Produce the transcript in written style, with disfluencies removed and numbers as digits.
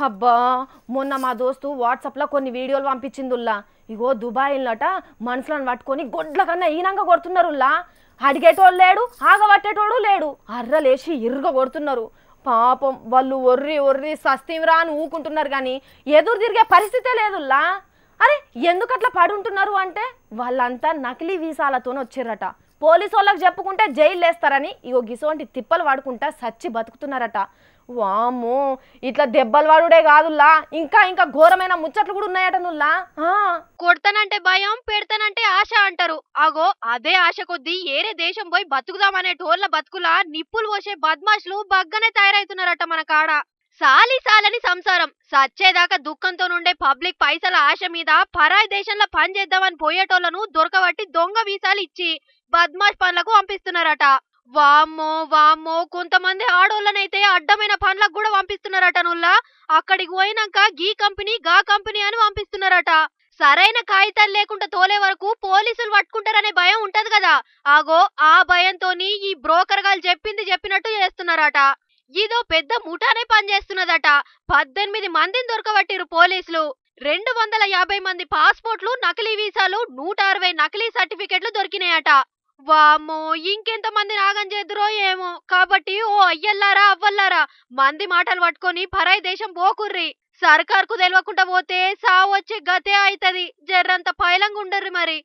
అబ్బా మొన్న మా దోస్తు వాట్సాప్లో కొన్ని వీడియోలు పంపించిందుల్లా. ఇగో దుబాయ్లట మనుషులను పట్టుకొని గొడ్ల కన్నా ఈనంగా కొడుతున్నారుల్లా. అడిగేటోళ్ళు లేడు, ఆగబట్టేటోడు లేడు, అర్రలేసి ఇరుగ కొడుతున్నారు. పాపం వాళ్ళు ఒర్రి ఒర్రి సస్తీమిరా అని ఊకుంటున్నారు కానీ ఎదురు తిరిగే పరిస్థితే లేదుల్లా. అరే ఎందుకట్లా పడుంటున్నారు అంటే వాళ్ళంతా నకిలీ వీసాలతోనే వచ్చారట. పోలీసు వాళ్ళకి చెప్పుకుంటే జైలు వేస్తారని ఇగో గిసోంటి తిప్పలు వాడుకుంటా సచ్చి బతుకుతున్నారట. వామ్మో ఇట్లా దెబ్బలు వాడుడే కాదుల్లా, ఇంకా ఇంకా ఘోరమైన ముచ్చట్లు కూడా ఉన్నాయట నుల్లా. కొడతానంటే భయం, పెడతానంటే ఆశ అంటారు. అగో అదే ఆశ కొద్దీ ఏరే దేశం పోయి బతుకుదామనే టోళ్ల బతుకులా నిప్పులు పోసే బద్మాష్లు బగ్గనే తయారైతున్నారట మన కాడ. సాలి సాలని సంసారం సచ్చేదాకా దుఃఖంతో నుండే పబ్లిక్ పైసల ఆశ మీద పరాయి దేశంలో పని చేద్దామని పోయేటోళ్లను దొరకబట్టి దొంగ వీసాలు ఇచ్చి బద్మాష్ పనులకు పంపిస్తున్నారట. వామ్మో వామ్మో కొంతమంది ఆడోళ్ళనైతే అడ్డమైన పనులకు కూడా పంపిస్తున్నారట నుల్లా. అక్కడికి పోయినాక గీ కంపెనీ గా కంపెనీ అని పంపిస్తున్నారట. సరైన కాగితాలు లేకుండా తోలే వరకు పోలీసులు పట్టుకుంటారనే భయం ఉంటది కదా, ఆగో ఆ భయంతోని ఈ బ్రోకర్ గాలు చెప్పింది చెప్పినట్టు చేస్తున్నారట. ఇదో పెద్ద ముఠానే పనిచేస్తున్నదట. 18 మందిని దొరకబట్టిరు పోలీసులు. 250 మంది పాస్పోర్ట్లు, నకిలీ వీసాలు, 160 నకిలీ సర్టిఫికెట్లు దొరికినాయట. వామ్మో ఇంకెంత మంది నాగం చేద్దురో ఏమో. కాబట్టి ఓ అయ్యల్లారా అవ్వల్లారా మంది మాటలు పట్టుకొని పరాయి దేశం పోకుర్రి. సర్కార్కు తెలియకుండా పోతే సావొచ్చే గతే అయితది. జర్రంత పైలంగా ఉండర్రి మరి.